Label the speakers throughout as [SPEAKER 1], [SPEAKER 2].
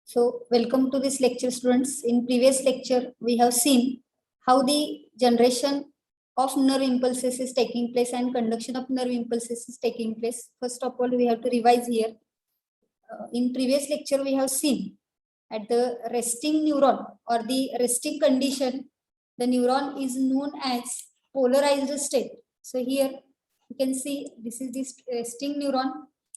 [SPEAKER 1] So, welcome to this lecture, students. In previous lecture, we have seen how the generation of nerve impulses is taking place and conduction of nerve impulses is taking place. First of all, we have to revise here. In previous lecture, we have seen at the resting neuron or the resting condition, the neuron is known as polarized state. So here you can see this is this resting neuron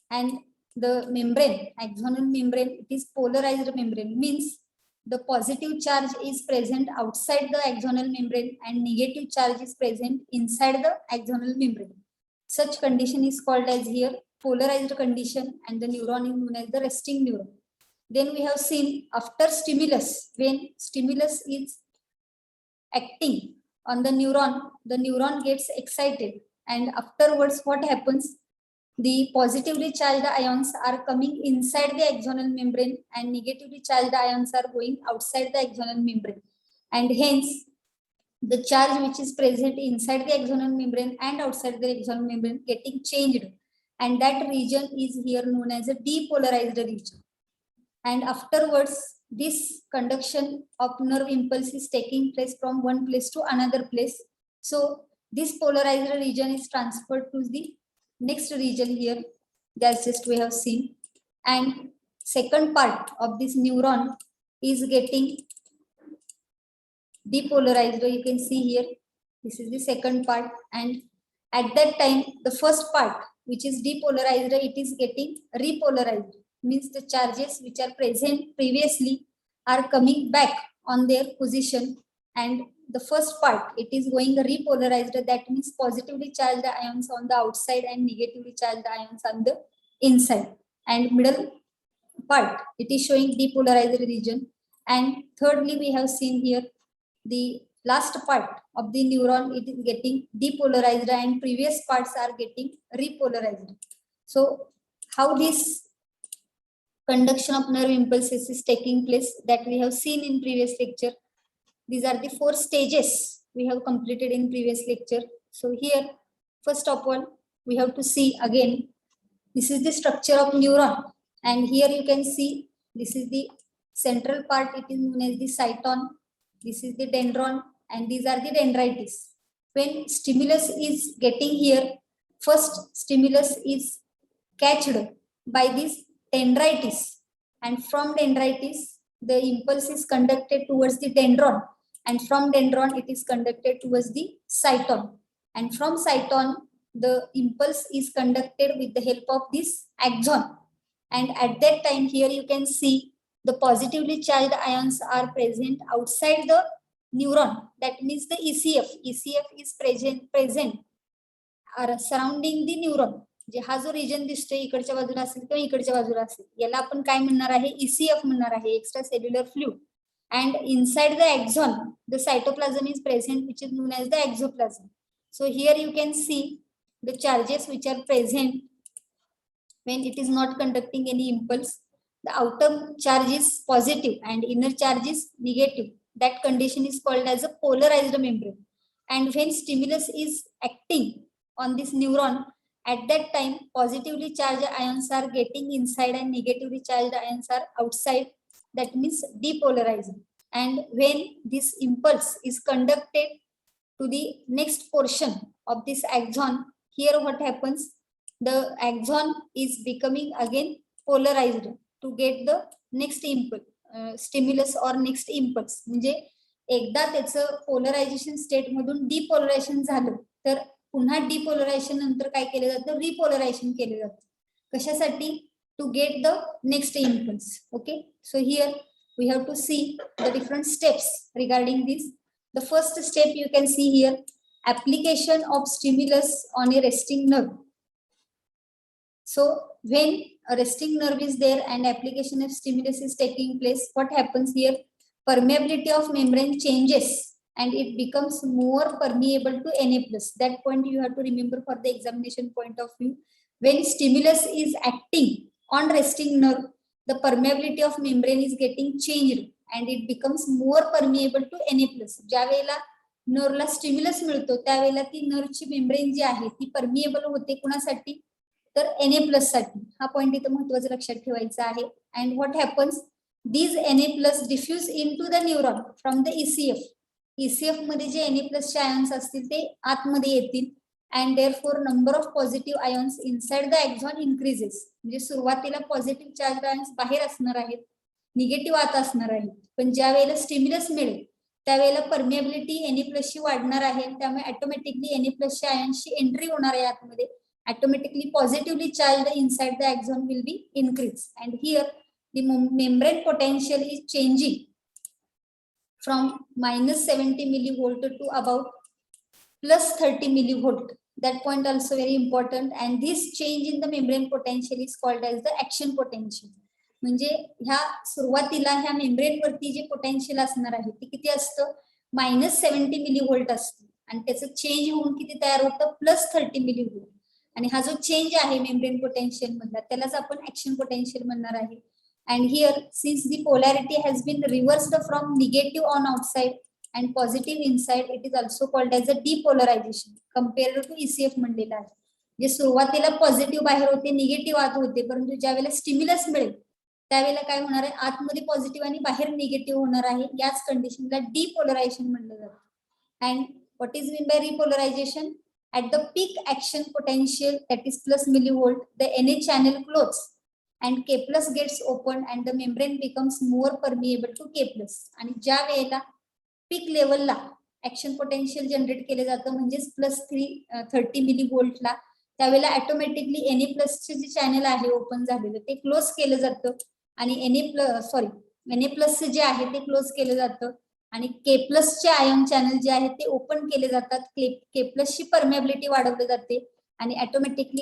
[SPEAKER 1] and the membrane, axonal membrane, it is polarized membrane, means the positive charge is present outside the axonal membrane and negative charge is present inside the axonal membrane. Such condition is called as here polarized condition and the neuron is known as the resting neuron. Then we have seen after stimulus, when stimulus is acting on the neuron gets excited and afterwards what happens? The positively charged ions are coming inside the axonal membrane and negatively charged ions are going outside the axonal membrane. And hence, the charge which is present inside the axonal membrane and outside the axonal membrane getting changed. And that region is here known as a depolarized region. And afterwards, this conduction of nerve impulse is taking place from one place to another place. So, this polarized region is transferred to the next region here, that's just we have seen, and second part of this neuron is getting depolarized. You can see here, this is the second part, and at that time the first part which is depolarized, it is getting repolarized, means the charges which are present previously are coming back on their position, and the first part it is going repolarized, that means positively charged ions on the outside and negatively charged ions on the inside, and middle part it is showing depolarized region. And thirdly, we have seen here the last part of the neuron, it is getting depolarized and previous parts are getting repolarized. So how this conduction of nerve impulses is taking place, that we have seen in previous lecture. These are the 4 stages we have completed in previous lecture. So here, first of all, we have to see again, this is the structure of neuron. And here you can see, this is the central part, it is known as the cyton. This is the dendron and these are the dendrites. When stimulus is getting here, first stimulus is catched by this dendrites, and from dendrites the impulse is conducted towards the dendron, and from dendron it is conducted towards the cyton, and from cyton the impulse is conducted with the help of this axon. And at that time here you can see the positively charged ions are present outside the neuron, that means the ECF is present are surrounding the neuron. जे हा जो region दिसतोय इकडच्या बाजूला असेल किंवा इकडच्या बाजूला असेल, याला आपण काय म्हणणार आहे, ECF म्हणणार आहे, extra cellular fluid. And inside the axon the cytoplasm is present, which is known as the exoplasm. So here you can see the charges which are present when it is not conducting any impulse. The outer charge is positive and inner charge is negative. That condition is called as a polarized membrane. And when stimulus is acting on this neuron, at that time positively charged ions are getting inside and negatively charged ions are outside, that means depolarizing. And when this impulse is conducted to the next portion of this axon, here what happens, the axon is becoming again polarized to get the next impulse, stimulus or next impulse. म्हणजे एकदा त्याचं polarisation state मधून डिपोलरायझेशन झालं तर पुन्हा डिपोलरायझेशन नंतर काय केलं जातं, रिपोलरायझेशन केलं जातं. कशासाठी? To get the next impulse. Okay, so here we have to see the different steps regarding this. The first step you can see here, application of stimulus on a resting nerve. So when a resting nerve is there and application of stimulus is taking place, what happens here? Permeability of membrane changes and it becomes more permeable to Na+. That point you have to remember for the examination point of view. When stimulus is acting on resting nerve, the permeability of membrane is getting changed and it becomes more permeable to Na+. ज्या वेळेला नर्वला stimulus मिळतो त्यावेळेला ती नर्वची membrane जी आहे ती permeable होते कुणासाठी, तर Na+ साठी. हा पॉइंट इथे महत्त्वाचा लक्षात ठेवायचा आहे. And what happens, these Na+ diffuse into the neuron from the ECF. ECF मध्ये जे Na+ चे आयन्स असतील ते आतमध्ये येतील and therefore number of positive ions inside the axon increases. म्हणजे सुरुवातीला पॉझिटिव्ह चार्ज आयन्स बाहेर असणार आहेत, निगेटिव्ह आत असणार आहेत, पण ज्या वेळेला स्टिम्युलस मिळेल त्यावेळेला परमिएबिलिटी Na+ ची वाढणार आहे, त्यामुळे ऑटोमॅटिकली Na+ च्या आयन्सची एंट्री होणार आहे आतमध्ये, automatically positively charge inside the axon will be increased and here the membrane potential is changing from -70 millivolt to about +30 millivolt. That point also very important, and this change in the membrane potential is called as the action potential. म्हणजे ह्या सुरुवातीला ह्या membrane वरती जे potential असणार आहे ते किती असतं, -70 मिलीव्होल्ट असतं आणि त्याचं चेंज होऊन किती तयार होतं, +30 मिलीव्होल्ट. आणि हा जो चेंज आहे मेम्ब्रेन पोटेन्शियल मधला त्यालाच आपण ऍक्शन पोटेन्शियल म्हणणार आहे. And here, since the polarity has been reversed from negative on outside and positive inside, it is also called as a depolarization compared to ECF म्हणलेला आहे. जे सुरुवातीला पॉझिटिव्ह बाहेर होते, निगेटिव्ह आत होते, परंतु ज्या वेळेला स्टिम्युलस मिळेल त्यावेळेला काय होणार आहे, आतमध्ये पॉझिटिव्ह आणि बाहेर निगेटिव्ह होणार आहे. याच कंडिशनला डीपोलरायझेशन म्हणलं जातं. And what is mean by repolarisation? At the peak action potential, that is plus millivolt, the Na channel closes and K+ gets opened and the membrane becomes more permeable to K+. आणि ज्या वेळेला पीक लेवलला action potential generate केले जातं म्हणजेच +30 मिलीव्होल्टला, त्यावेळेला automatically Na+ चे जे चॅनल आहे ओपन झालेलं ते क्लोज केलं जातं आणि Na+ जे आहे ते क्लोज केलं जातं आणि K+ चे आयन चॅनल जे आहेत ते ओपन केले जातात. K+ ची परमेबिलिटी वाढवली जाते आणि automatically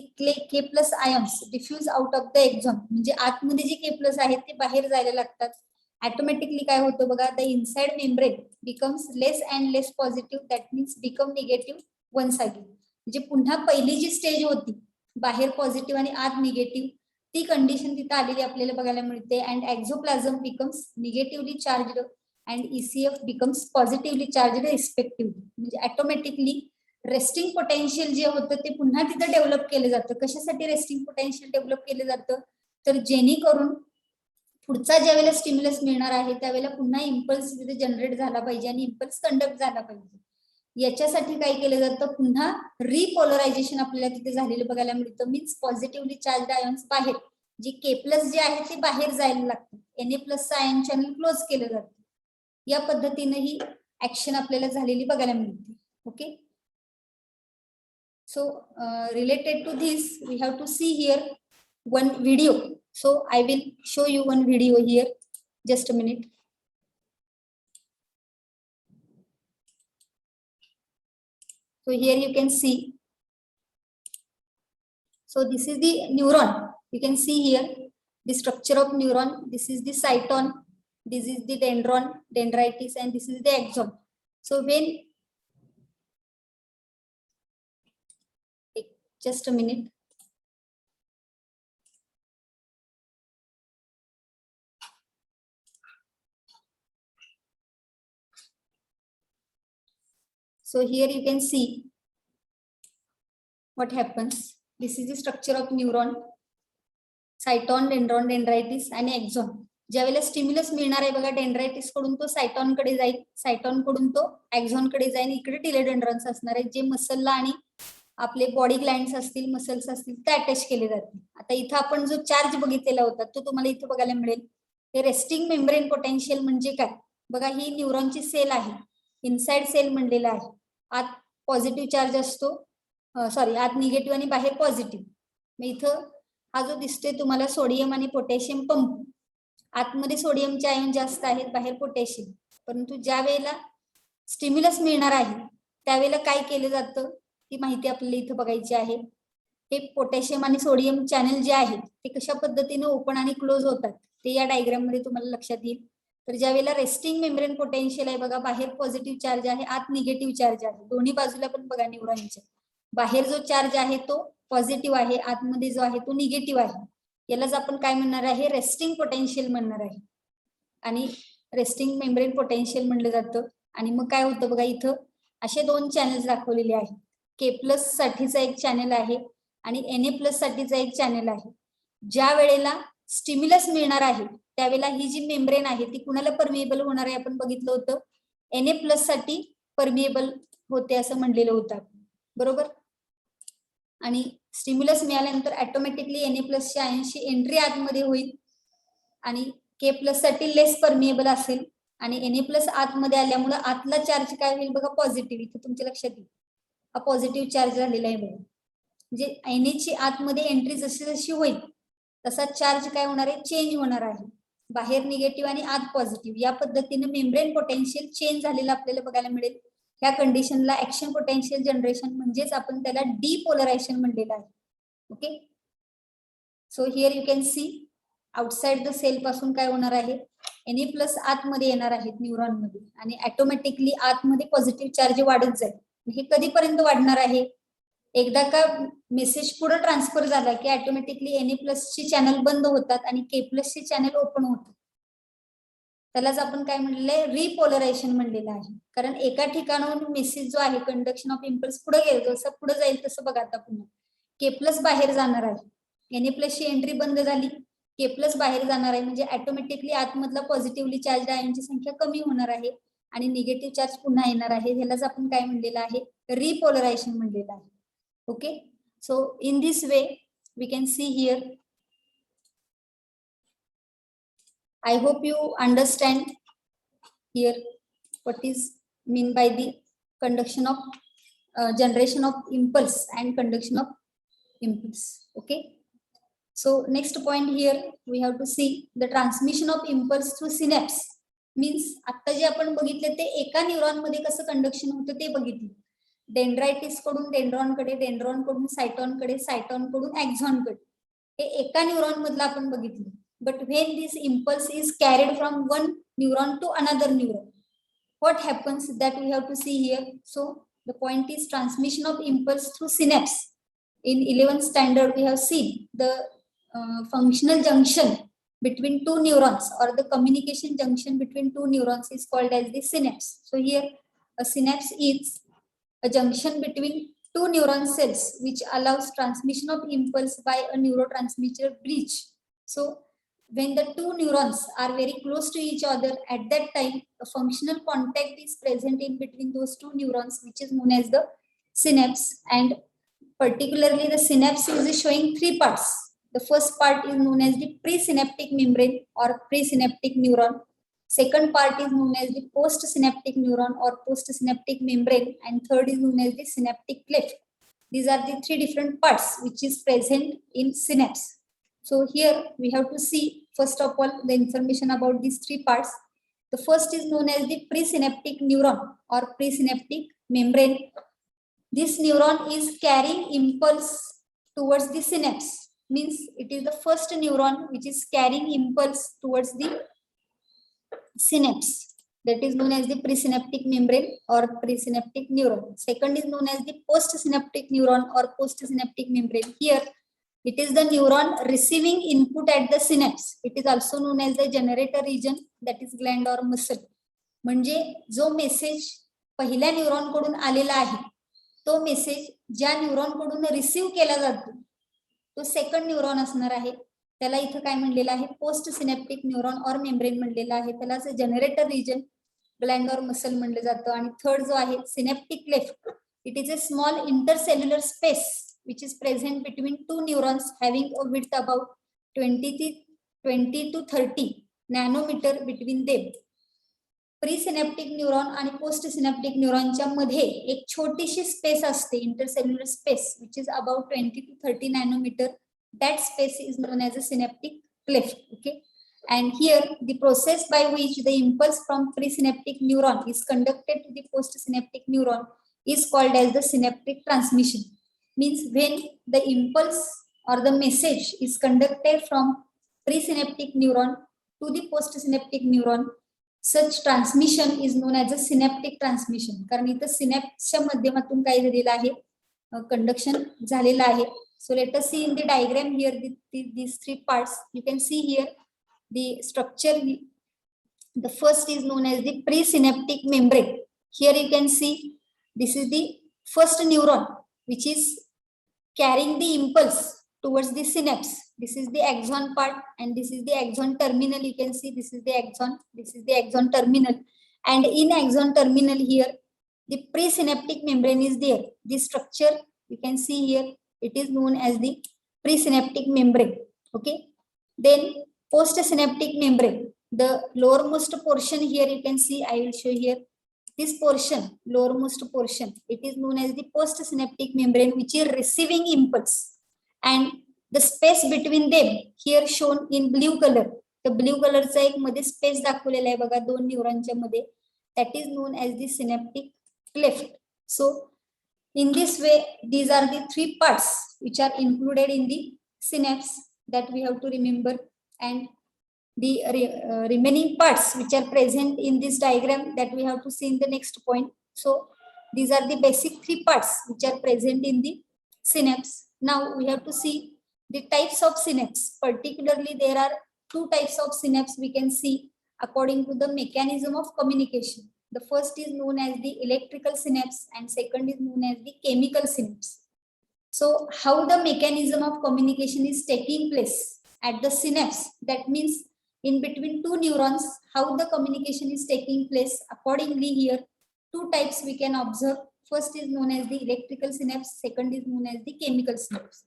[SPEAKER 1] K+ ions diffuse out of the axon, म्हणजे आतमध्ये जे K+ आहेत ते बाहेर जायला लागतात. ऑटोमॅटिकली काय होतं बघा, the inside membrane becomes less and less positive, that means become negative once again. म्हणजे पुन्हा पहिली जी स्टेज होती बाहेर पॉझिटिव्ह आणि आत निगेटिव्ह, ती कंडिशन तिथं आलेली आपल्याला बघायला मिळते. And exoplasm becomes negatively charged and ECF becomes positively charged respectively. म्हणजे ऑटोमॅटिकली रेस्टिंग पोटेन्शियल जे होतं ते पुन्हा तिथं डेव्हलप केलं जातं. कशासाठी रेस्टिंग पोटेन्शियल डेव्हलप केलं जातं, तर जेणेकरून पुढचा ज्या वेळेला स्टिम्युलस मिळणार आहे त्यावेळेला पुन्हा इम्पल्स तिथे जनरेट झाला पाहिजे आणि इम्पल्स कंडक्ट झाला पाहिजे. याच्यासाठी काय केलं जातं, पुन्हा रिपोलरायझेशन आपल्याला तिथे झालेलं बघायला मिळतं. मीन्स पॉझिटिव्हली चार्ज आयन्स बाहेर, जे K+ जे आहे ते बाहेर जायला लागतात, Na+ आयन चॅनल क्लोज केलं जातं. या पद्धतीने ही ऍक्शन आपल्याला झालेली बघायला मिळते. Okay, so related to this we have to see here one video. So I will show you one video here, just a minute. So here you can see, so this is the neuron. You can see here the structure of neuron. This is the cyton, this is the dendron, dendrites, and this is the axon. So when, just a minute. So here you can see what happens. This is the structure of neuron, cyton, dendron, dendrites आणि axon. ज्यावेळेला stimulus मिळणार आहे बघा, डेंड्रायटिस कडून तो सायटॉन कडे जाईल, सायटॉन कडून तो एक्झॉन कडे जाईल, इकडे टिलेडेंड्रॉन्स असणार आहेत जे मसलला आणि आपले बॉडी ग्लँड्स असतील, मसल्स असतील ते अटॅच केले जातील. आता इथं आपण जो चार्ज बघितलेला होता तो तुम्हाला इथं बघायला मिळेल. हे रेस्टिंग मेम्ब्रेन पोटेन्शियल म्हणजे काय बघा, ही न्यूरॉनची सेल आहे, इनसाइड सेल म्हणलेला आहे. आत पॉझिटिव्ह चार्ज असतो, आत निगेटिव्ह आणि बाहेर पॉझिटिव्ह. मग इथं हा जो दिसतोय तुम्हाला सोडियम आणि पोटॅशियम पंप, आतमध्ये सोडियमचे आयन जास्त आहेत, बाहेर पोटॅशियम. परंतु ज्या वेळेला स्टिम्युलस मिळणार आहे त्यावेळेला काय केलं जातं ती माहिती आपल्याला इथं बघायची आहे. हे पोटॅशियम आणि सोडियम चॅनल जे आहेत ते कशा पद्धतीने ओपन आणि क्लोज होतात ते या डायग्राम मध्ये तुम्हाला लक्षात येईल. तर ज्या वेळेला रेस्टिंग मेम्ब्रेन पोटेन्शियल आहे बघा, बाहेर पॉझिटिव्ह चार्ज आहे, आत निगेटिव्ह चार्ज आहे, दोन्ही बाजूला पण बघा न्यूरॉनच्या बाहेर जो चार्ज आहे तो पॉझिटिव्ह आहे, आतमध्ये जो आहे तो निगेटिव्ह आहे. यालाच आपण काय म्हणणार आहे, रेस्टिंग पोटेन्शियल म्हणणार आहे आणि रेस्टिंग मेम्ब्रेन पोटेन्शियल म्हणलं जातं. आणि मग काय होतं बघा, इथं असे दोन चॅनल्स दाखवलेले आहेत. K+ साठीचा एक चॅनल आहे आणि Na+ साठीचा एक चॅनल आहे. ज्या वेळेला स्टिम्युलस मिळणार आहे त्यावेळेला ही जी मेम्ब्रेन आहे ती कुणाला परमिएबल होणार आहे आपण बघितलं होतं, Na+ साठी परमिएबल होते असं म्हणलेलं होतं आपण, बरोबर. आणि स्टिम्युलस मिळाल्यानंतर ऑटोमॅटिकली Na+ ची आयनची एंट्री आतमध्ये होईल आणि K+ साठी लेस परमिएबल असेल आणि Na+ आतमध्ये आल्यामुळे आतला चार्ज काय होईल बघा, पॉझिटिव्ह. इथे तुमच्या लक्षात येईल हा पॉझिटिव्ह चार्ज झालेला आहे बघा. म्हणजे Na ची आतमध्ये एंट्री जशी जशी होईल तसा चार्ज काय होणार आहे, चेंज होणार आहे. बाहेर निगेटिव्ह आणि आत पॉझिटिव्ह या पद्धतीने मेम्ब्रेन पोटेन्शियल चेंज झालेलं आपल्याला बघायला मिळेल. या कंडिशनला ऍक्शन पोटेन्शियल जनरेशन म्हणजेच आपण त्याला डिपोलरायझेशन म्हणलेलं आहे. Okay, so here you can see outside the cell पासून काय होणार आहे, Na+ आतमध्ये येणार आहेत न्यूरॉन मध्ये आणि ऑटोमॅटिकली आतमध्ये पॉझिटिव्ह चार्ज वाढत जाईल. हे कधीपर्यंत वाढणार आहे, एकदा का मेसेज पुढे ट्रान्सफर झाला की ऑटोमॅटिकली Na+ ची चॅनल बंद होतात आणि K+ ची चॅनल ओपन होतात. त्यालाच आपण काय म्हणलेलं, रिपोलरायझेशन म्हणलेलं आहे. कारण एका ठिकाणाहून मेसेज जो आहे कंडक्शन ऑफ इम्पल्स पुढे गेल, जसं पुढे जाईल तसं बघा आता पुन्हा K+ बाहेर जाणार आहे, Na+ ची एंट्री बंद झाली, K+ बाहेर जाणार आहे, म्हणजे ऑटोमॅटिकली आतमधला पॉझिटिव्हली चार्ज आयनची संख्या कमी होणार आहे आणि निगेटिव्ह चार्ज पुन्हा येणार आहे. ह्यालाच आपण काय म्हणलेलं आहे, रिपोलरायझेशन म्हणलेलं आहे. Okay, so in this way we can see here. I hope you understand here what is mean by the conduction of generation of impulse and conduction of impulse. Okay, so next point here we have to see the transmission of impulse through synapse. Means आता जे आपण बघितले ते एका neuron मध्ये कसं conduction होतं ते बघितलं. डेंड्रायटिस कडून डेंड्रॉन कडे, डेंड्रॉन कडून सायटॉन कडे, सायटॉन कडून एक्झॉन कडे, हे एका न्यूरॉन मधलं आपण बघितलं. But when this impulse is carried from one neuron to another neuron, what happens that we have to see here. So the point is transmission of impulse through synapse. In 11th standard we have seen the functional junction between two neurons or the communication junction between two neurons is called as the synapse. So here a synapse is a junction between two neuron cells which allows transmission of impulse by a neurotransmitter bridge. So when the two neurons are very close to each other, at that time a functional contact is present in between those two neurons, which is known as the synapse. And particularly the synapse is showing three parts. The first part is known as the presynaptic membrane or presynaptic neuron. Second part is known as the postsynaptic neuron or postsynaptic membrane, and third is known as the synaptic cleft. These are the three different parts which is present in synapse. So here we have to see first of all the information about these three parts. The first is known as the presynaptic neuron or presynaptic membrane. This neuron is carrying impulse towards the synapse. Means it is the first neuron which is carrying impulse towards the synapse, that is known as the presynaptic membrane or presynaptic neuron. Second is known as the postsynaptic neuron or postsynaptic membrane. Here it is the neuron receiving input at the synapse. It is also known as the generator region, that is gland or muscle. म्हणजे जो message पहिल्या neuron कडून आलेला आहे तो message ज्या neuron कडून receive केला जातो तो सेकंड न्यूरॉन असणार आहे. त्याला इथं काय म्हणलेलं आहे, पोस्ट सिनेप्टिक न्यूरॉन और मेम्ब्रेन म्हणलेलं आहे. त्याला जनरेटर रिजन, ग्लँड और मसल म्हणलं जातं. आणि थर्ड जो आहे synaptic cleft, it is a small intercellular space which is present between two neurons having a width about 20 to 30 nanometer between them. Presynaptic neuron आणि पोस्ट सिनेप्टिक न्यूरॉनच्या मध्ये एक छोटीशी स्पेस असते, intercellular space, which is about 20 to 30 nanometer. That space is known as a synaptic cleft. Okay, and here the process by which the impulse from presynaptic neuron is conducted to the postsynaptic neuron is called as the synaptic transmission. Means when the impulse or the message is conducted from presynaptic neuron to the postsynaptic neuron, such transmission is known as a synaptic transmission. कारण इथं सिनॅप्सच्या माध्यमातून काय झालेलं आहे, conduction झालेलं आहे. So let us see in the diagram here these three parts. You can see here the structure. The first is known as the presynaptic membrane. Here you can see this is the first neuron which is carrying the impulse towards the synapse. This is the axon part, and this is the axon terminal. You can see this is the axon, this is the axon terminal, and in axon terminal here, the presynaptic membrane is there. This structure you can see here, it is known as the presynaptic membrane. Okay. Then postsynaptic membrane, the lowermost portion here you can see, I will show here. This portion, lowermost portion, it is known as the postsynaptic membrane, which is receiving impulse, and the space between them here shown in blue color. The blue color चा एक मध्ये space दाखवलेला आहे बघा दोन न्यूरॉनच्या मध्ये, that is known as the synaptic cleft. So in this way, these are the three parts which are included in the synapse that we have to remember, and the remaining parts which are present in this diagram that we have to see in the next point. So these are the basic three parts which are present in the synapse. Now we have to see the types of synapse. Particularly there are two types of synapse we can see according to the mechanism of communication. The first is known as the electrical synapse and second is known as the chemical synapse. So how the mechanism of communication is taking place at the synapse, that means in between two neurons, how the communication is taking place. Accordingly here, two types we can observe. First is known as the electrical synapse, second is known as the chemical synapse.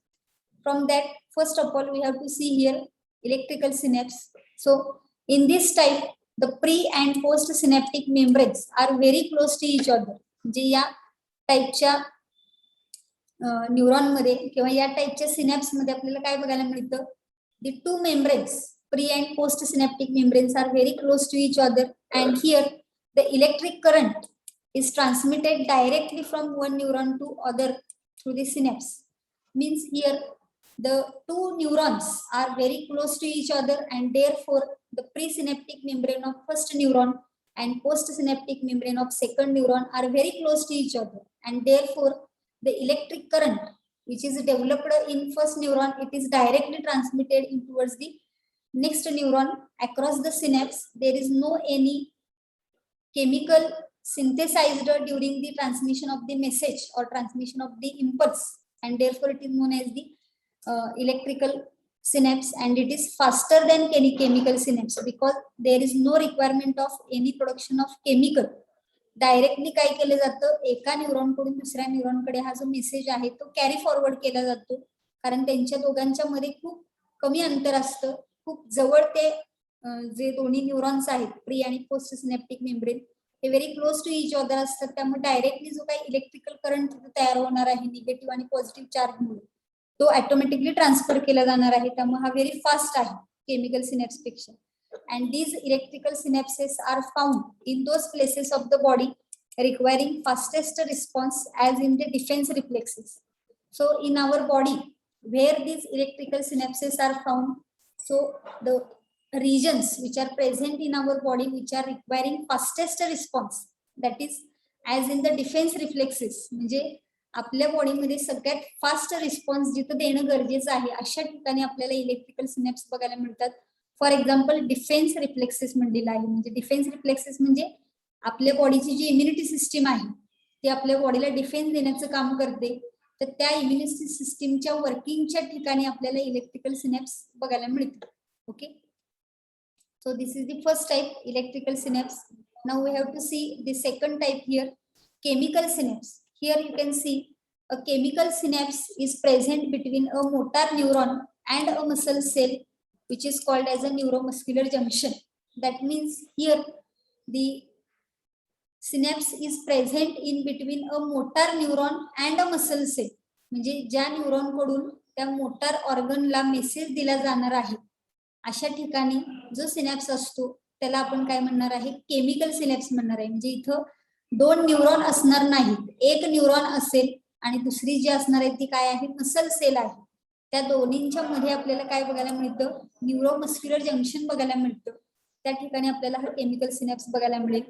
[SPEAKER 1] From that, first of all, we have to see here electrical synapse. So in this type, the pre and post synaptic membranes are very close to each other. जे या टाइपच्या neuron मध्ये किंवा या टाइपच्या synapse मध्ये आपल्याला काय बघायला मिळतं, the two membranes, pre and post synaptic membranes, are very close to each other, and here the electric current is transmitted directly from one neuron to other through the synapse. Means here the two neurons are very close to each other, and therefore the presynaptic membrane of first neuron and postsynaptic membrane of second neuron are very close to each other, and therefore the electric current which is developed in first neuron, it is directly transmitted in towards the next neuron across the synapse. There is no any chemical synthesized during the transmission of the message or transmission of the impulse, and therefore it is known as the electrical synapse, and it is faster than any chemical synapse because there is no requirement of any production of chemical. Directly काय केलं जातं, एका neuron कडून दुसऱ्या neuron कडे हा जो message आहे तो कॅरी फॉरवर्ड केला जातो, कारण त्यांच्या दोघांच्या मध्ये खूप कमी अंतर असतं, खूप जवळ ते जे दोन्ही न्यूरॉन्स आहेत प्री आणि पोस्ट सिनॅप्टिक मेम्ब्रेन हे very close to each other असतात. त्यामुळे डायरेक्टली जो काही इलेक्ट्रिकल करंट तयार होणार आहे निगेटिव्ह आणि पॉझिटिव्ह चार्ज मुळे तो ऑटोमॅटिकली ट्रान्सफर केला जाणार आहे, त्यामुळे हा व्हेरी फास्ट आहे केमिकल सिनॅप्स पेक्षा. And these electrical synapses are found in those places of the body requiring fastest response as in the defense reflexes. So in our body where these electrical synapses are found, so the regions which are present in our body which are requiring fastest response, that is as in the defense reflexes, म्हणजे आपल्या बॉडीमध्ये सगळ्यात fast response जिथं देणं गरजेचं आहे अशा ठिकाणी आपल्याला इलेक्ट्रिकल सिनॅप्स बघायला मिळतात. फॉर एक्झाम्पल डिफेन्स रिफ्लेक्सेस म्हणलेलं आहे, म्हणजे डिफेन्स रिफ्लेक्सेस म्हणजे आपल्या बॉडीची जी इम्युनिटी सिस्टीम आहे ती आपल्या बॉडीला डिफेन्स देण्याचं काम करते, तर त्या इम्युनिटी सिस्टीमच्या वर्किंगच्या ठिकाणी आपल्याला इलेक्ट्रिकल सिनॅप्स बघायला मिळतात. Okay, so this is the first type electrical synapse. Now we have to see the second type here, chemical synapse. Here you can see a chemical synapse is present between a motor neuron and a muscle cell, which is called as a neuromuscular junction. That means here the synapse is present in between a motor neuron and a muscle cell. म्हणजे ज्या neuron कडून त्या motor ऑर्गनला message दिला जाणार आहे अशा ठिकाणी जो सिनॅप्स असतो त्याला आपण काय म्हणणार आहे, केमिकल सिनॅप्स म्हणणार आहे. म्हणजे इथं दोन न्यूरॉन असणार नाहीत, एक न्यूरॉन असेल आणि दुसरी जी असणार आहे ती काय आहे, मसल सेल आहे. त्या दोन्हींच्या मध्ये आपल्याला काय बघायला मिळतं, न्यूरोमस्क्युलर जंक्शन बघायला मिळतं. त्या ठिकाणी आपल्याला हा केमिकल सिनॅप्स बघायला मिळेल.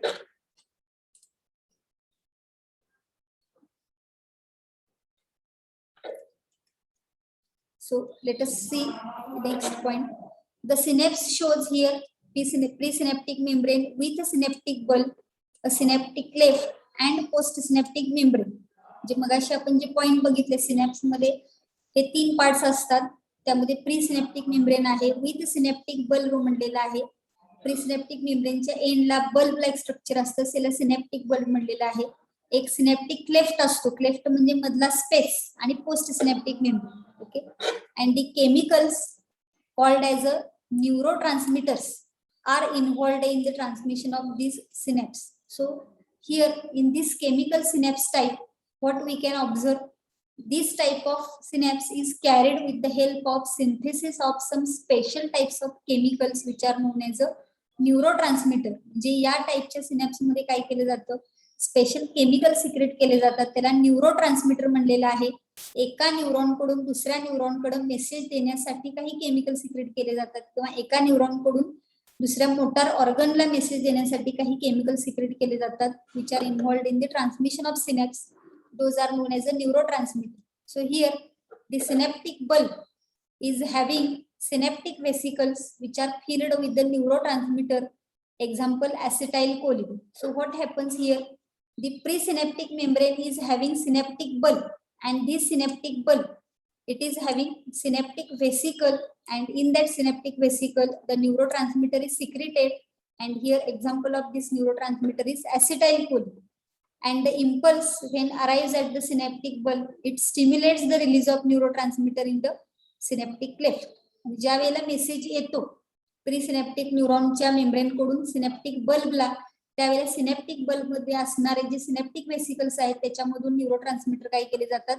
[SPEAKER 1] So let us see the next point. The synapse shows here presynaptic membrane with a synaptic bulb, a synaptic cleft and postsynaptic membrane. जे मगाशी आपण जे पॉइंट बघितले सिनॅप्स मध्ये हे तीन पार्ट्स असतात, त्यामध्ये प्री सिनेप्टिक मेम्ब्रेन आहे विथ सिनेप्टिक बल्ब म्हणलेला आहे. प्री सिनेप्टिक मेम्ब्रेनच्या एंडला बल्ब लाईक स्ट्रक्चर असतं, त्याला सिनेप्टिक बल्ब म्हणलेलं आहे. एक सिनेप्टिक क्लेफ्ट असतो, क्लेफ्ट म्हणजे मधला स्पेस, आणि post synaptic membrane. Okay, and the chemicals called as a neurotransmitters are involved in the transmission of these synapse. So here in this chemical synapse type, what we can observe, this type of synapse is carried with the help of synthesis of some special types of chemicals which are known as a neurotransmitter. जे या टाइपच्या synapse मध्ये काय केलं जातं, special chemical secrete केले जातात, त्याला neurotransmitter म्हणलेलं आहे. एका न्यूरॉन कडून दुसऱ्या न्यूरॉन कडे मेसेज देण्यासाठी काही केमिकल सिक्रेट केले जातात, किंवा एका न्यूरॉन कडून दुसऱ्या मोटार ऑर्गनला मेसेज देण्यासाठी काही केमिकल सिक्रेट केले जातात, which are involved in the transmission of synapse. Those are known as a neurotransmitter. So here the synaptic bulb is having synaptic vesicles which are filled with the neurotransmitter, example acetylcholine. So what happens here, the presynaptic membrane is having synaptic bulb, and this synaptic bulb, it is having synaptic vesicle, and in that synaptic vesicle the neurotransmitter is secreted, and here example of this neurotransmitter is acetylcholine. And the impulse when arrives at the synaptic bulb, it stimulates the release of neurotransmitter in the synaptic cleft. ज्या वेळेला message येतो presynaptic न्यूरॉनच्या membrane कडून synaptic बल्बला, त्यावेळेला synaptic bulb मध्ये असणारे जे synaptic vesicles आहेत त्याच्यामधून न्यूरोट्रान्समीटर काय केले जातात,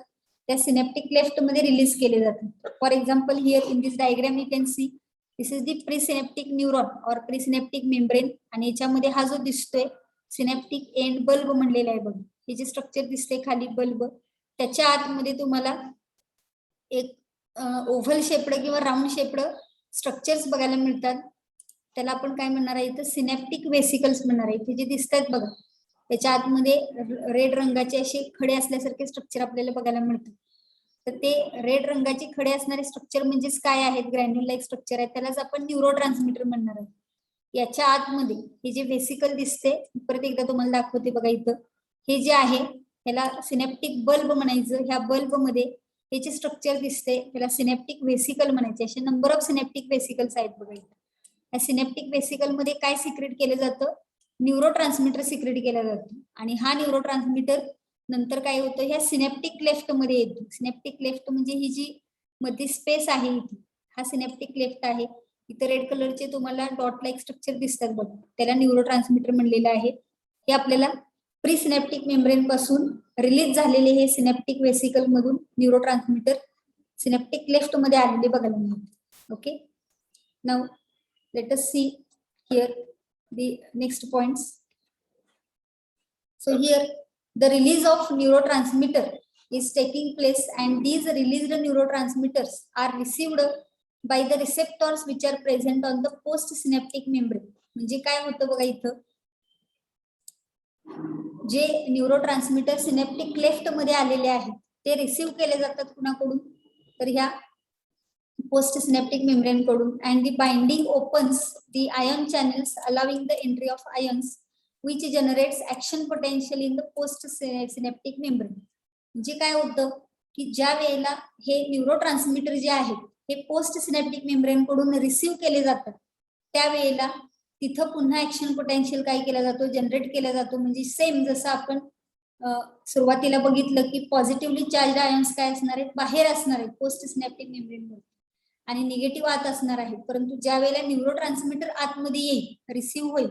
[SPEAKER 1] त्या सिनेप्टिक क्लेफ्ट मध्ये रिलीज केले जातात. For example here in this diagram you can see this is the presynaptic neuron और प्रीसिनेप्टिक मेम्ब्रेन, आणि याच्यामध्ये हा जो दिसतोय सिनेप्टिक एंड बल्ब म्हणलेला आहे बघा, हे जे स्ट्रक्चर दिसते खाली बल्ब, त्याच्या आतमध्ये तुम्हाला एक ओव्हल शेपड किंवा राऊंड शेपड स्ट्रक्चर्स बघायला मिळतात. त्याला आपण काय म्हणणार आहे, इथं सिनेप्टिक वेसिकल्स म्हणणार आहे. इथे जे दिसतात बघा, त्याच्या आतमध्ये रेड रंगाचे असे खडे असल्यासारखे स्ट्रक्चर आपल्याला बघायला मिळतात. तर ते रेड रंगाचे खडे असणारे स्ट्रक्चर म्हणजेच काय आहेत, ग्रॅन्युल लाईक स्ट्रक्चर आहे, त्यालाच आपण न्यूरोट्रान्समीटर म्हणणार आहे. याच्या आतमध्ये हे जे वेसिकल दिसते, परत एकदा तुम्हाला दाखवते बघा, इथं हे जे आहे याला सिनेप्टिक बल्ब म्हणायचं. ह्या बल्ब मध्ये याचे स्ट्रक्चर दिसते, त्याला सिनेप्टिक वेसिकल म्हणायचे. असे नंबर ऑफ सिनेप्टिक वेसिकल्स आहेत बघा. या सिनेप्टिक वेसिकल मध्ये काय सिक्रेट केलं जातं, न्यूरोट्रान्समीटर सिक्रेट केलं जातं, आणि हा न्यूरोट्रान्समीटर नंतर काय होतं, ह्या सिनेप्टिक क्लेफ्ट मध्ये येतो. सिनेप्टिक क्लेफ्ट म्हणजे ही जी मध्ये स्पेस आहे, इथे हा सिनेप्टिक क्लेफ्ट आहे. इथे रेड कलरचे तुम्हाला डॉट लाईक स्ट्रक्चर दिसतात बघा, त्याला न्यूरोट्रान्समीटर म्हणलेलं आहे. हे आपल्याला प्रीसिनेप्टिक मेम्ब्रेन पासून रिलीज झालेले हे सिनेप्टिक वेसिकल मधून न्यूरोट्रान्समीटर सिनेप्टिक क्लेफ्ट मध्ये आलेले बघायला मिळतात. Okay, now let us see here the next points. So here the release of neurotransmitter is taking place, and these released neurotransmitters are received by the receptors which are present on the postsynaptic membrane. म्हणजे काय होतं बघा, इथं जे neurotransmitter synaptic cleft मध्ये आलेले आहेत ते रिसीव्ह केले जातात कुणाकडून, तर ह्या पोस्ट सिनेप्टिक मेम्ब्रेन कडून. And the binding opens the ion channels allowing the entry of ions which generates action potential in the post synaptic membrane. म्हणजे काय होतं की ज्या वेळेला हे न्यूरोट्रान्समीटर जे आहे हे पोस्ट सिनेप्टिक मेम्ब्रेन कडून रिसीव्ह केले जातात, त्यावेळेला तिथं पुन्हा ऍक्शन पोटेन्शियल काय केला जातो, जनरेट केला जातो. म्हणजे सेम जसं आपण सुरुवातीला बघितलं की पॉझिटिव्हली चार्ज आयन्स काय असणार आहेत, बाहेर असणार आहेत पोस्ट सिनेप्टिक मेम्ब्रेन मध्ये, आणि निगेटिव्ह आत असणार आहेत. परंतु ज्या वेळेला न्यूरोट्रान्समीटर आतमध्ये येईल, रिसीव्ह होईल,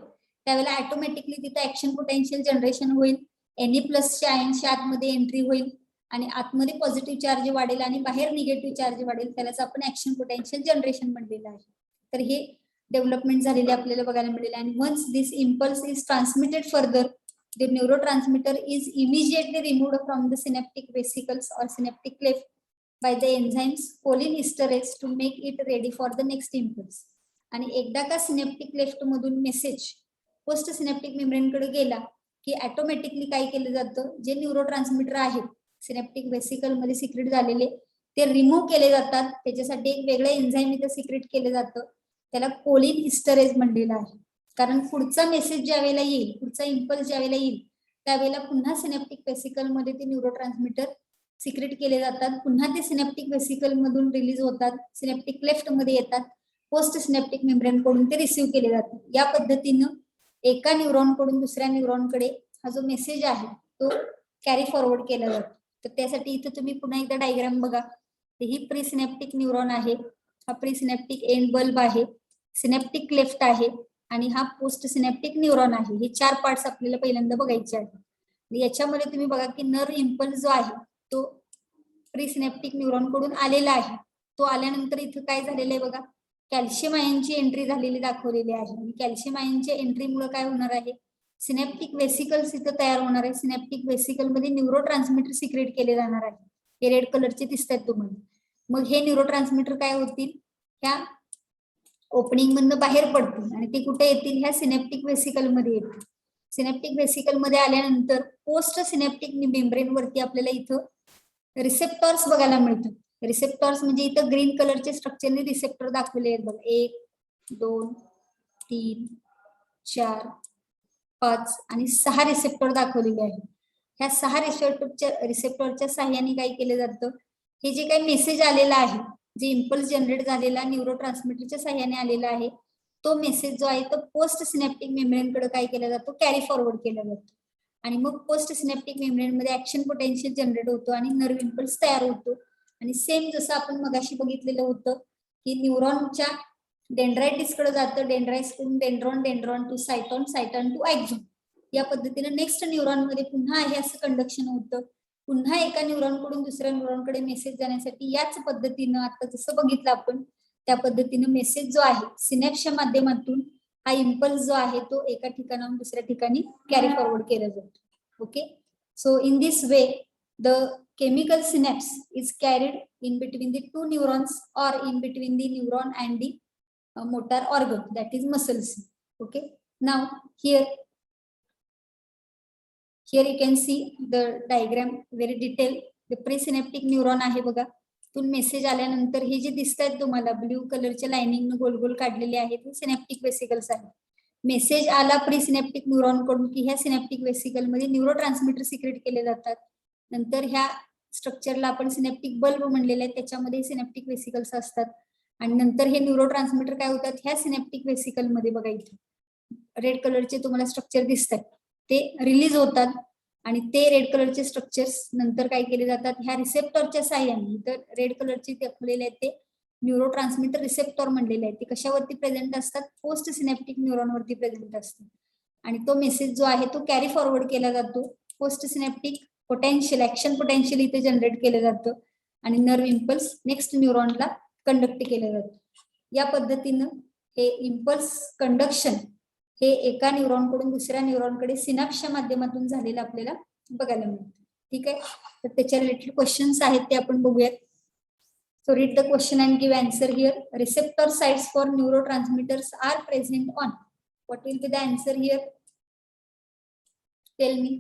[SPEAKER 1] त्यावेळेला ऑटोमॅटिकली तिथं ऍक्शन पोटेन्शियल जनरेशन होईल. Na+ आयन्सच्या आतमध्ये एंट्री होईल, आणि आतमध्ये पॉझिटिव्ह चार्ज वाढेल आणि बाहेर निगेटिव्ह चार्ज वाढेल, त्यालाच आपण ऍक्शन पोटेन्शियल जनरेशन म्हणलेलं आहे. तर हे डेव्हलपमेंट झालेले आपल्याला बघायला मिळेल. आणि once this impulse is transmitted further, the neurotransmitter is immediately removed from the synaptic vesicles or synaptic cleft by the enzymes cholinesterase to make it ready for the next impulse. आणि एकदा का synaptic cleft मधून message post synaptic membrane कडे गेला की automatically काय केलं जातं, जे न्यूरोट्रान्समीटर आहेत सिनेप्टिक वेसिकल मध्ये सिक्रेट झालेले ते रिमूव्ह केले जातात. त्याच्यासाठी एक वेगळं एन्झाइम इथं सिक्रेट केलं जातं, त्याला कोलिन इस्टरेज म्हणलेलं आहे. कारण पुढचा मेसेज ज्या वेळेला येईल, पुढचा इम्पल्स ज्या वेळेला येईल, त्यावेळेला पुन्हा सिनेप्टिक वेसिकल मध्ये ते न्यूरोट्रान्समीटर सिक्रेट केले जातात, पुन्हा ते सिनॅप्टिक वेसिकल मधून रिलीज होतात, सिनॅप्टिक क्लेफ्ट मध्ये येतात, पोस्ट सिनॅप्टिक मेम्ब्रेन कडून ते रिसीव्ह केले जातात. या पद्धतीनं एका न्यूरॉन कडून दुसऱ्या न्यूरॉन कडे हा जो मेसेज आहे तो कॅरी फॉरवर्ड केला जातो. तर त्यासाठी इथं तुम्ही पुन्हा एकदा डायग्राम बघा. ही प्री सिनॅप्टिक न्यूरॉन आहे, हा प्री सिनॅप्टिक एंड बल्ब आहे, सिनॅप्टिक क्लेफ्ट आहे आणि हा पोस्ट सिनॅप्टिक न्यूरॉन आहे. हे 4 पार्ट्स आपल्याला पहिल्यांदा बघायचे आहेत. याच्यामध्ये तुम्ही बघा की नर्व इम्पल्स जो आहे तो प्री सिनॅप्टिक न्यूरॉन कडून आलेला आहे. तो आल्यानंतर इथं काय झालेलं आहे बघा, कॅल्शियम आयनची एंट्री झालेली दाखवलेली आहे. आणि कॅल्शियम आयनच्या एंट्रीमुळे काय होणार आहे, सिनॅप्टिक वेसिकल्स इथं तयार होणार आहे. सिनॅप्टिक वेसिकल मध्ये न्यूरो ट्रान्समीटर सिक्रेट केले जाणार आहे. हे रेड कलरचे दिसतात तुम्हाला. मग हे न्यूरो ट्रान्समीटर काय होतील, ह्या ओपनिंग मधनं बाहेर पडतील आणि ते कुठे येतील, ह्या सिनॅप्टिक वेसिकल मध्ये येतील. सिनॅप्टिक वेसिकल मध्ये आल्यानंतर पोस्ट सिनॅप्टिक मेम्ब्रेन वरती आपल्याला इथं रिसेप्टॉर्स बघायला मिळतात. रिसेप्टॉर्स म्हणजे इथं ग्रीन कलरचे स्ट्रक्चरने रिसेप्टर दाखवले आहेत बघा. 1 2 3 4 5 आणि 6 रिसेप्टर दाखवलेले आहेत. ह्या 6 रिसेप्टरच्या साह्याने काय केलं जातं, हे जे काही मेसेज आलेला आहे, जे इम्पल्स जनरेट झालेला न्यूरो ट्रान्समीटरच्या साह्याने आलेला आहे, तो मेसेज जो आहे तो पोस्ट सिनॅप्टिक मेम्ब्रेन कडे काय केला जातो, कॅरी फॉरवर्ड केला जातो. आणि मग पोस्ट सिनॅप्टिक मेम्ब्रेन मध्ये ऍक्शन पोटेन्शियल जनरेट होतो आणि नर्व इम्पल्स तयार होतो. आणि सेम जसं आपण मगाशी बघितलेलं होतं की न्यूरॉनच्या डेंड्रायटिस कडे जातं, डेंड्राइट्स कडून डेंड्रॉन, डेंड्रॉन टू सायटॉन, सायटॉन टू एक्झॉन. या पद्धतीने नेक्स्ट न्यूरॉन मध्ये पुन्हा आहे असं कंडक्शन होतं. पुन्हा एका न्यूरॉन कडून दुसऱ्या न्यूरॉन कडे मेसेज जाण्यासाठी याच पद्धतीनं आता जसं बघितलं आपण त्या पद्धतीनं मेसेज जो आहे सिनॅप्सच्या माध्यमातून हा इम्पल्स जो आहे तो एका ठिकाणाहून दुसऱ्या ठिकाणी कॅरी फॉरवर्ड केला जातो. Okay, so in this way the chemical synapse is carried in between the two neurons or in between the neuron and the motor organ, that is muscles. Okay, now here you can see the diagram very detailed. The presynaptic neuron आहे बघा, तून message आल्यानंतर हे जे दिसतात तुम्हाला blue कलरच्या lining गोल गोल काढलेले आहेत हे सिनॅप्टिक वेसिकल्स आहेत. मेसेज आला प्रीसिनॅप्टिक न्यूरॉन कडून की ह्या सिनॅप्टिक वेसिकल मध्ये न्यूरो ट्रान्समीटर सिक्रेट केले जातात. नंतर ह्या स्ट्रक्चरला आपण सिनॅप्टिक बल्ब म्हणलेले आहे, त्याच्यामध्ये सिनॅप्टिक वेसिकल्स असतात. आणि नंतर हे न्यूरो ट्रान्समीटर काय होतात, ह्या सिनॅप्टिक वेसिकल मध्ये बघा इथे रेड कलरचे तुम्हाला स्ट्रक्चर दिसतात ते रिलीज होतात. आणि ते रेड कलरचे स्ट्रक्चर्स नंतर काय केले जातात, ह्या रिसेप्टरच्या साह्याने, तर रेड कलरचे दाखवलेले आहेत ते न्यूरो ट्रान्समीटर रिसेप्टर म्हणलेले आहेत. ते कशावरती प्रेझेंट असतात, पोस्ट सिनॅप्टिक न्यूरॉन वरती प्रेझेंट असतात. आणि तो मेसेज जो आहे तो कॅरी फॉरवर्ड केला जातो. Post synaptic potential, action potential इथे जनरेट केलं जातं आणि नर्व इम्पल्स नेक्स्ट न्यूरॉनला कंडक्ट केलं जातं. या पद्धतीनं हे इम्पल्स कंडक्शन हे एका न्यूरॉन कडून दुसऱ्या न्यूरॉन कडे सिनॅप्सच्या माध्यमातून झालेलं आपल्याला बघायला मिळतं. ठीक आहे, तर त्याच्या रिलेटेड क्वेश्चन्स आहेत ते आपण बघूयात. So read the question and give answer here. Receptor sites for neurotransmitters are present on. What will be the answer here? Tell me.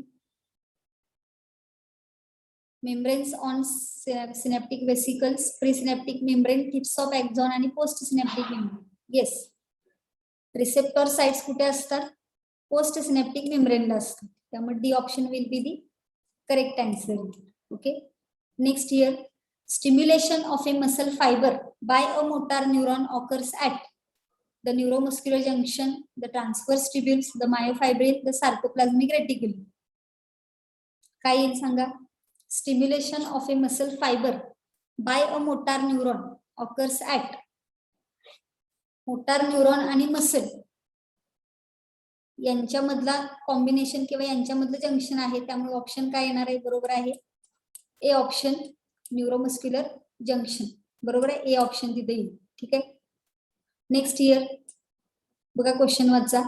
[SPEAKER 1] Membranes on synaptic vesicles, presynaptic membrane, tips of axon आणि postsynaptic membrane. Yes. Receptor sites कुठे असतात, postsynaptic membrane ला असतात. त्यामुळे D option will be the correct answer. Okay. Next here. Stimulation of a muscle fiber by a motor neuron occurs at the neuromuscular junction, the transverse tubules, the myofibril, the sarcoplasmic reticulum. काय येईल सांगा, stimulation of a muscle fiber by a motor neuron occurs at motor neuron आणि muscle यांच्यामधला combination किंवा यांच्यामधलं junction आहे. त्यामुळे option काय येणार आहे, बरोबर आहे ए ऑप्शन, न्यूरोमस्क्युलर जंक्शन. बरोबर आहे, ए ऑप्शन तिथे येईल. ठीक आहे, नेक्स्ट इयर बघा क्वेश्चन वाचा.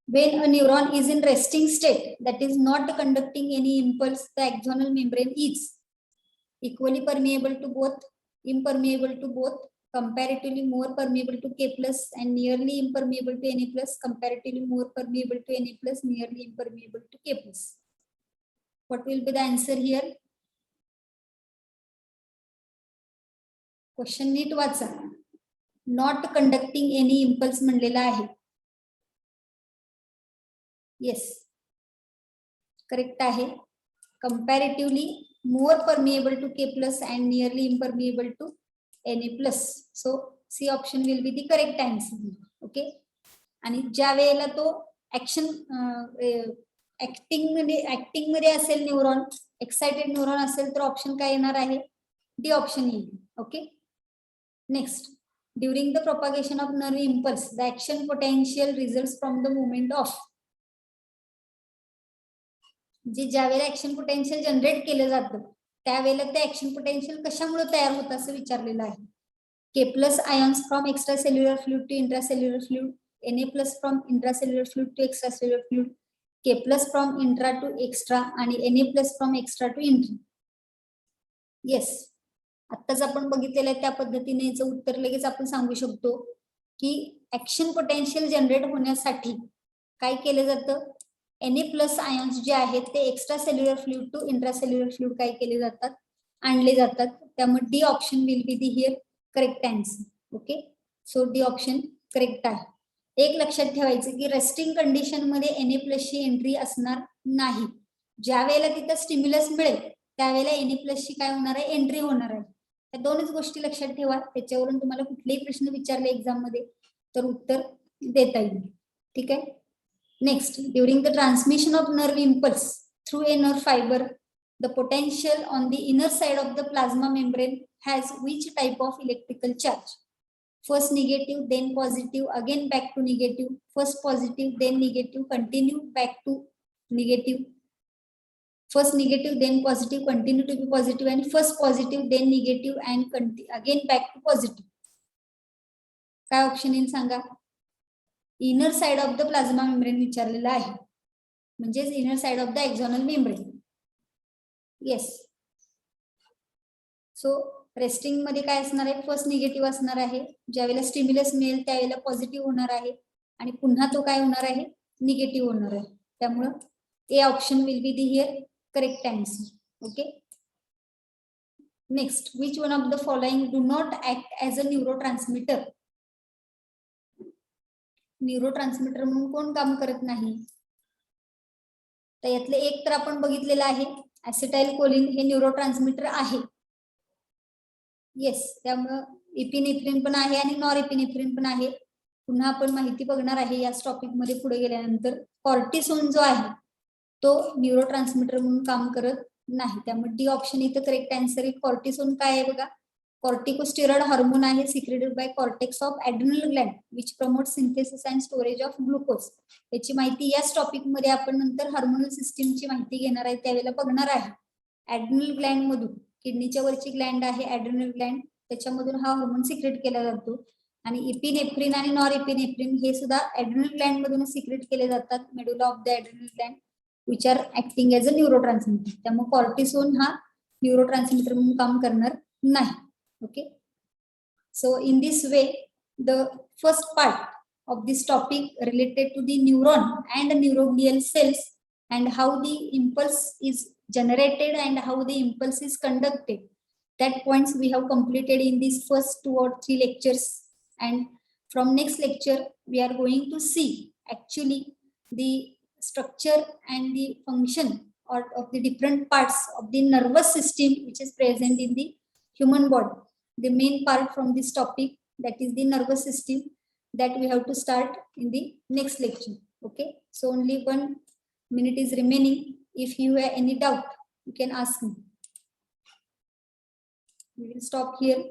[SPEAKER 1] When a neuron is in resting state, that is not conducting any impulse, the axonal membrane is equally permeable to both, impermeable to both, comparatively more permeable to K plus, and nearly impermeable to Na plus, comparatively more permeable to Na plus, nearly impermeable to K plus. What will be the answer here? Question नीट वाचा. Not conducting any impulse म्हणलेला आहे. Yes, correct आहे. Comparatively more permeable to K plus and nearly impermeable to Na plus. So C option will be the correct answer. Okay. आणि ज्या वेळेला तो action acting मध्ये असेल न्यूरॉन, एक्साइटेड न्यूरॉन असेल तर ऑप्शन काय येणार आहे? डी ऑप्शन येईल. Okay. Next, during the propagation of nerve impulse the action potential results from the movement of. जे ज्या वेळेला ऍक्शन पोटेन्शियल जनरेट केलं जातं त्यावेळेला ते ऍक्शन पोटेन्शियल कशामुळे तयार होतं असं विचारलेलं आहे. K plus ions from extracellular fluid to intracellular fluid, Na plus from intracellular fluid to extracellular fluid, K plus from intra to extra आणि Na plus from extra to intra. Yes, आत्ताच आपण बघितलेलं आहे त्या पद्धतीने याचं उत्तर लगेच आपण सांगू शकतो की ऍक्शन पोटेन्शियल जनरेट होण्यासाठी काय केलं जातं? Na प्लस आयन्स जे आहेत ते extracellular fluid to intracellular fluid काय केले जातात? आणले जातात. त्यामुळे D option will be the here correct answer. Okay. So D option correct आहे. एक लक्षात ठेवायचं की रेस्टिंग कंडिशन मध्ये Na प्लस ची एंट्री असणार नाही. ज्या वेळेला तिथं स्टिम्युलस मिळेल त्यावेळेला Na प्लस ची काय होणार आहे? एंट्री होणार आहे. या दोनच गोष्टी लक्षात ठेवा. त्याच्यावरून तुम्हाला कुठलेही प्रश्न विचारले एक्झाम मध्ये तर उत्तर देता येईल. ठीक आहे. Next, during the transmission of nerve impulse through a nerve fiber, the potential on the inner side of the plasma membrane has which type of electrical charge? First negative, then positive, again back to negative, first positive, then negative, continue back to negative, first negative, then positive, continue to be positive, and first positive, then negative, and again back to positive. काय option येईल सांगा? Inner side of the plasma membrane विचारलेला आहे, म्हणजेच inner side of the axonal membrane. Yes. So resting मध्ये काय असणार आहे? फर्स्ट निगेटिव्ह असणार आहे. ज्यावेळेला स्टिम्युलस मिळेल त्यावेळेला पॉझिटिव्ह होणार आहे आणि पुन्हा तो काय होणार आहे? निगेटिव्ह होणार आहे. त्यामुळं A option will be the here correct answer. Okay. Next, which one of the following do not act as a neurotransmitter? Neurotransmitter म्हणून कोण काम करत नाही? तर यातले एक तर आपण बघितलेलं आहे, ऍसिटाइल कोलिन हे न्यूरोट्रान्समीटर आहे. येस. त्यामुळं इपिनेफ्रिन पण आहे आणि नॉरएपिनेफ्रिन पण आहे. पुन्हा आपण माहिती बघणार आहे या टॉपिक मध्ये पुढे गेल्यानंतर. कॉर्टिसोन जो आहे तो न्यूरोट्रान्समीटर म्हणून काम करत नाही. त्यामुळे डी ऑप्शन इथं करेक्ट आन्सर आहे. कॉर्टिसोन काय आहे बघा? कॉर्टिकोस्टेरॉइड हार्मोन आहे secreted by cortex of adrenal gland which promote synthesis and storage of glucose. याची माहिती याच टॉपिक मध्ये आपण नंतर हार्मोनल सिस्टीमची माहिती घेणार आहे त्यावेळेला बघणार आहे. ॲड्रिनल ग्लँड मधून, किडनीच्या वरची ग्लँड आहे ॲड्रिनल ग्लँड, त्याच्यामधून हा हार्मोन सिक्रेट केला जातो. आणि इपिनेफ्रिन आणि नॉरएपिनेफ्रिन हे सुद्धा ॲड्रिनल ग्लँड मधून सिक्रेट केले जातात, medulla of the adrenal gland which are acting as a neurotransmitter. त्यामुळे कॉर्टिसोन हा न्यूरोट्रान्समीटर म्हणून काम करणार नाही. Okay, so in this way the first part of this topic related to the neuron and neuroglial cells and how the impulse is generated and how the impulse is conducted, that points we have completed in these first 2 or 3 lectures. And from next lecture we are going to see actually the structure and the function or of the different parts of the nervous system which is present in the human body. The main part from this topic, that is the nervous system, that we have to start in the next lecture. Okay, so only 1 minute is remaining. If you have any doubt you can ask me. We will stop here.